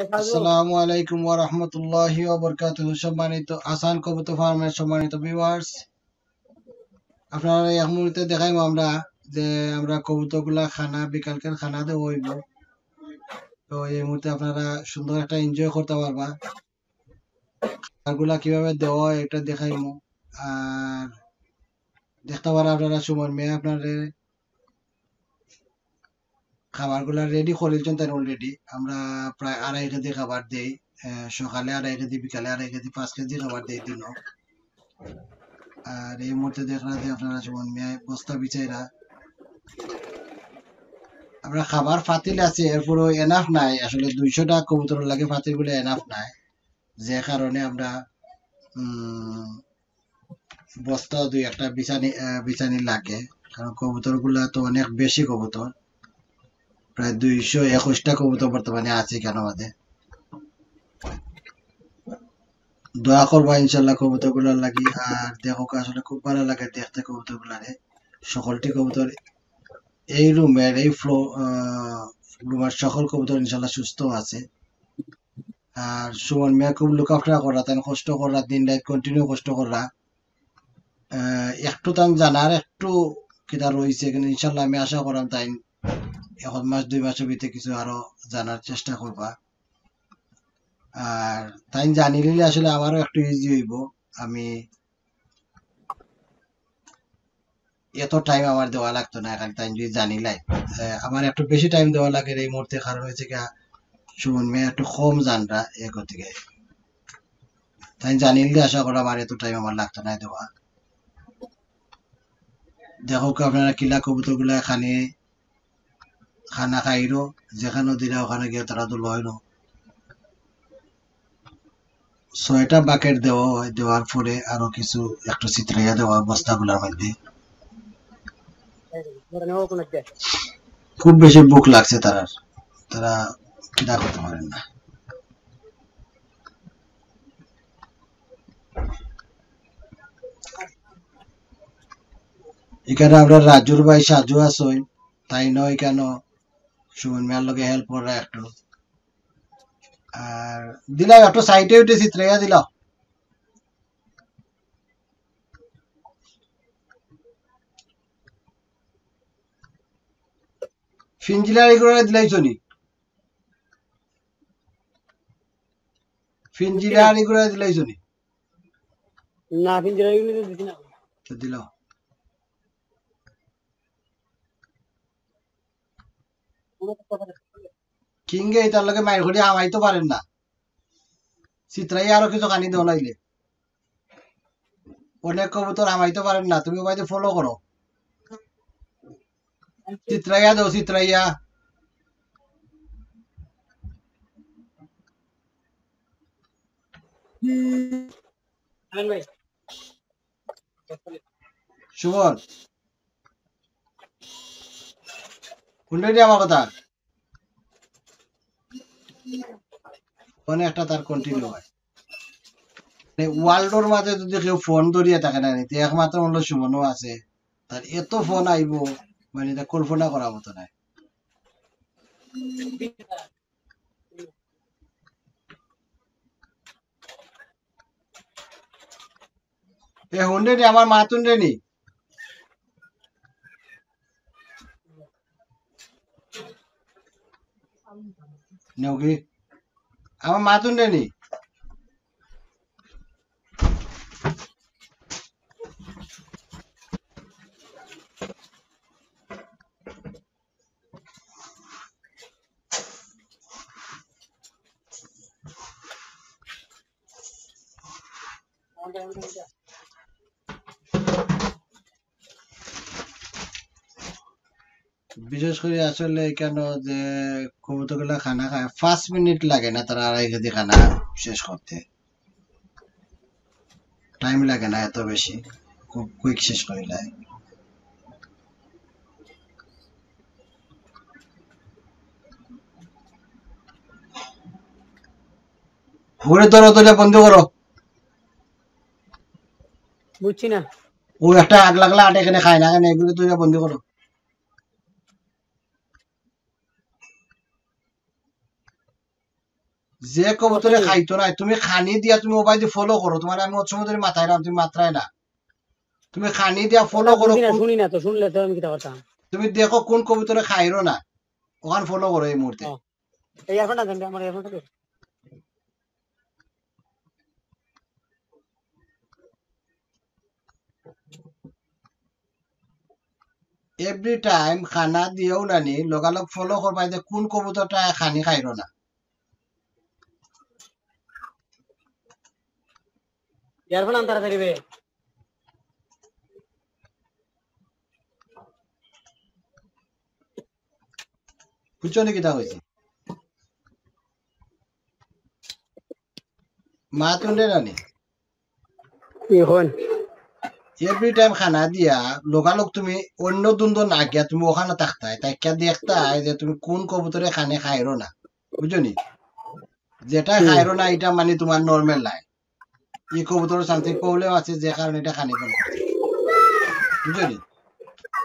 আসসালামু আলাইকুম ওয়া রাহমাতুল্লাহি ওয়া বারাকাতুহু। সম্মানিত আসান কবুতর ফার্মের সম্মানিত ভিউয়ার্স, আপনারা এই মুহূর্তে দেখাইবো আমরা যে আমরা কবুতরগুলা খানা বিকালকার খানা দেবো হইব। তো এই মুহূর্তে আপনারা সুন্দর একটা এনজয় করতে পারবা। খাবারগুলা কিভাবে দেওয়া হয় এটা দেখাইবো। আর দেখতে পারা আপনারা সুমন মেয়ে আপনাদের খাবারগুলা রেডি করেছেন তাই অলরেডি। আমরা প্রায় 2.5 কেজি খাবার দেই, সকালে 2.5 কেজি, বিকালে 2.5 কেজি, 5 কেজি খাবার দেই দিন। আর এই মুহূর্তে দেখরা যে আপনারা যেমন মেয়ে বস্তা বিছাইরা আমরা খাবার ফাতিল আছে, এরপরও এনাফ নাই। আসলে 200টা কবুতর লাগে, ফাতিল গুলো এনাফ নাই, যে কারণে আমরা বস্তা দুই একটা বিছানি লাগে। কারণ কবুতর গুলা তো অনেক বেশি কবুতর, প্রায় 221টা কবুতর বর্তমানে আছে কেন আমাদের। দোয়া করবা ইনশাল্লাহ কবুতর গুলার লাগি। আর দেখো আসলে খুব ভালো লাগে দেখতে কবুতর গুলারে। সকলটি কবুতর এই রুমের এই রুমের সকল কবুতর ইনশাল্লাহ সুস্থ আছে। আর সুমন মিয়া খুব লুক আফটার করা, তাই কষ্ট করা, দিন রাত কন্টিনিউ কষ্ট করা। একটু তান জানার একটু কিতা রয়েছে, কিন্তু ইনশাল্লাহ আমি আশা করাম তাই 1 মাস 2 মাসের ভিতরে কিছু আরো জানার চেষ্টা করবা। আর তাই জানি নিলে আসলে আমারও একটু ইজি হইব। আমি এত টাইম আমার দেওয়া লাগতো না, এখন তাই যদি জানিলাই আমার একটু বেশি টাইম দেওয়া লাগে এই মুহূর্তে। কারণ হয়েছে কি সুমন মেয়ে একটু কম জানরা থেকে, তাই জানিলে আশা করা আমার এত টাইম আমার লাগতো না দেওয়া। দেখো আপনারা কিলা কবুতর গুলা খানা খাইরো, যেখানে দিলা ওখানে গিয়ে তারা তো লয়। 6টা বাকেট দেওয়া হয়, দেওয়ার পরে আরো কিছু একটু চিত্রাইয়া দেওয়া বস্তাগুলার মধ্যে। খুব বেশি বুক লাগছে তারা কিনা করতে পারেন না। এখানে আমরা রাজুর ভাই সাজু আসই, তাই নয় কেন সুমন মিয়ার লগে হেল্প করা একটু। আর দিলাম একটু সাইডে উঠে চিত্রাইয়া দিলাম। ফিনজিলারি করে দিলাইছ নি? ফিনজিলারি করে দিলাইছ নি? না, ফিনজিলারি গুলো তো দিছি না। তো দিল কিংগে তার লগে মাইর ঘড়ি হামাইতে পারেন না। চিত্রাইয়া আরো কিছু খানি দেও নাইলে অনেক কবুতর হামাইতে পারেন না। তুমি বাইতে ফলো করো, চিত্রাইয়া দাও, চিত্রাইয়া। সুমন শুনলে আমার কথা? ফোনে একটা তার কন্টিনিউ হয়, ওয়ার্ল্ডর মাঝে যদি কেউ ফোন ধরিয়া থাকে না নিতে, একমাত্র হলো সুমনও আছে। তার এত ফোন আইব মানে তা কল্পনা করার মতো নাই। এ হুন্ডে নি আমার মাতুন রে নি নেওকি আমার মাতুন রে নি। বিশেষ করে আসলে কেন যে কবুতর গুলা খানা খায় 5 মিনিট লাগে না, তারা 2.5 কেজি খানা শেষ করতে। টাইম লাগে না এত বেশি, খুব কুইক শেষ করে দেয়। ঘুরে ধরো বন্ধ করো। বুঝছি না, ও একটা আগ লাগলা আট এখানে খায় না, কেন এগুলো তো বন্ধ করো। যে কবুতরে খাইতো না তুমি খানি দিয়া তুমি মোবাইল দিয়ে ফলো করো, তোমার আমি ওর সময় ধরে মাথায় রাম, তুমি মাত্রায় না, তুমি খানি দিয়া ফলো করো, শুনি না তো, শুনলে তো আমি কি করতাম। তুমি দেখো কোন কবুতরে খাইরো না, ওখান ফলো করো এই মুহূর্তে। এই ইয়ারফোনটা দেন, আমার ইয়ারফোনটা দেন। এভরি টাইম খানা দিয়েও নানি লগালগ ফলো করবা যে কোন কবুতরটা খানি খাইরো না। ইয়ারফোন আন তাড়াতাড়ি বে। বুঝছো নাকি তা হয়েছে মা তুলে নানি এখন এভরি টাইম খানা দিয়া লগালগ তুমি অন্য দ্বন্দ্ব না গিয়া তুমি ওখানে থাকতাই তাইকা দেখতাই যে তুমি কোন কবুতরে খানে খাইরো না, বুঝছো নি? যেটা খাইরো না এটা মানে তোমার নর্মাল নাই, এই কবুতরের সামথিং প্রবলেম আছে যে কারণে এটা খানি বন্ধ করছে, বুঝছো নি?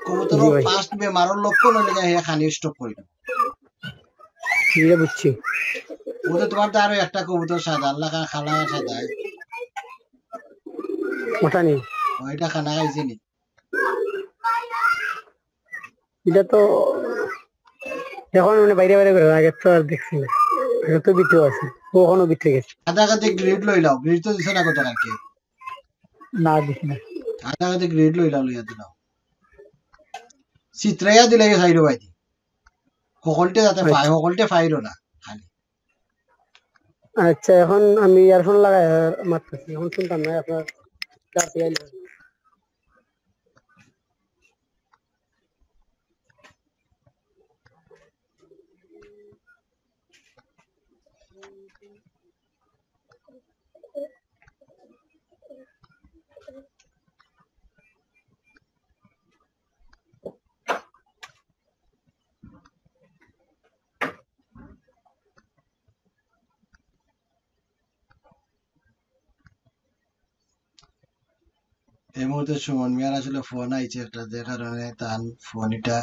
কবুতর ফার্স্ট বেমারের লক্ষণ হলে হে খানি স্টপ করে দেবো। বুঝছি। ওদের তোমার তো আরো একটা কবুতর সাদা আল্লাহ খালা সাদা, ওটা নেই, ওইটা খানা খাইছে নি? এটা তো এখন মানে বাইরে বাইরে করে, আগে তো আর দেখছি না, আগে তো বিতে আছে, ওখানে বিতে গেছে। আধা কাতে গ্রিড লইলাও, গ্রিড তো দিছে না কত কালকে? না দিছি না, আধা কাতে গ্রিড লইলাও, লইয়া দিলাও চিত্রাইয়া দিলে খাইরো বাইদি সকলটে যাতে পায়, সকলটে ফাইরো না খালি। আচ্ছা এখন আমি ইয়ারফোন লাগাই মারতেছি, এখন শুনতাম না আপনার চার থেকে আইলো। এই মুহূর্তে সুমন মিয়ার আসলে ফোন আইছে একটা, যে কারণে তার ফোন এটা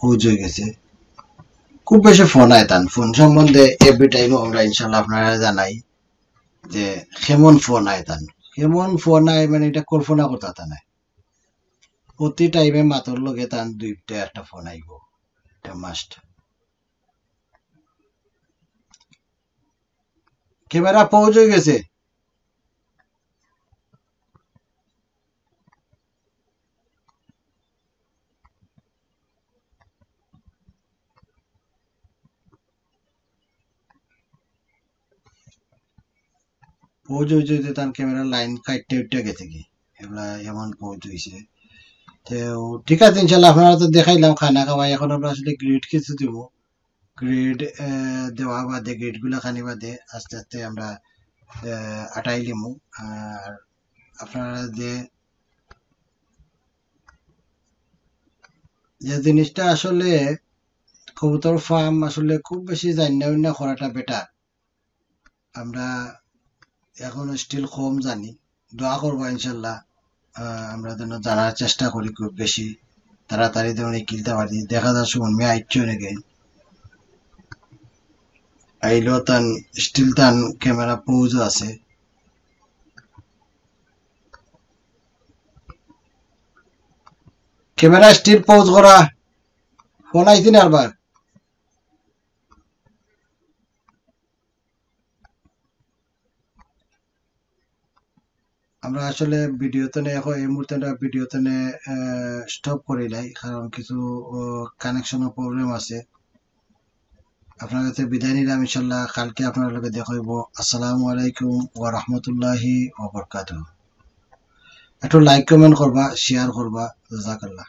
হুজ হয়ে গেছে। খুব বেশি ফোন আয় তান, ফোন সম্বন্ধে এভরি টাইম আমরা ইনশাল্লাহ আপনারা জানাই যে কেমন ফোন আয় তান, কেমন ফোন আয় মানে এটা কল্পনা করতে তা নাই। প্রতি টাইমে মাতর লগে তান দুইটা একটা ফোন আইব, এটা মাস্ট। ক্যামেরা পৌঁছ হয়ে গেছে, পৌঁছ হয়েছে তার ক্যামেরা লাইন কাটতে উঠতে গেছে কি এগুলা এমন পৌঁছ হয়েছে। তো ঠিক আছে ইনশাল্লাহ আপনারা তো দেখাইলাম খানা খাওয়াই, এখন আমরা আসলে গ্রিড কিছু দিব, গ্রিড দেওয়া বাদে গ্রিড গুলা খানি বাদে আস্তে আস্তে আমরা আটাই লিমু। আর আপনারা যে জিনিসটা আসলে কবুতর ফার্ম আসলে খুব বেশি জানা করাটা বেটার, আমরা এখন স্টিল কম জানি, দোয়া করবো ইনশাল্লাহ আমরা যেন জানার চেষ্টা করি খুব বেশি তাড়াতাড়ি যেমন কিনতে পারি। দেখা যাচ্ছে মনে আইচ্ছ নাকি আইলো তান স্টিল তান ক্যামেরা পৌঁছ আছে, ক্যামেরা স্টিল পৌঁছ করা ফোন আইছি না আরবার। আমরা আসলে ভিডিওতে এখন এই মুহূর্তে ভিডিওতে স্টপ করি নাই, কারণ কিছু কানেকশনের প্রবলেম আছে। আপনার কাছে বিদায় নিলাম, ইনশাল্লাহ কালকে আপনার লগে দেখা হইব। আসসালামু আলাইকুম ওয়া রাহমাতুল্লাহি ওয়া বারাকাতুহু। একটু লাইক কমেন্ট করবা, শেয়ার করবা। জাযাকাল্লাহ।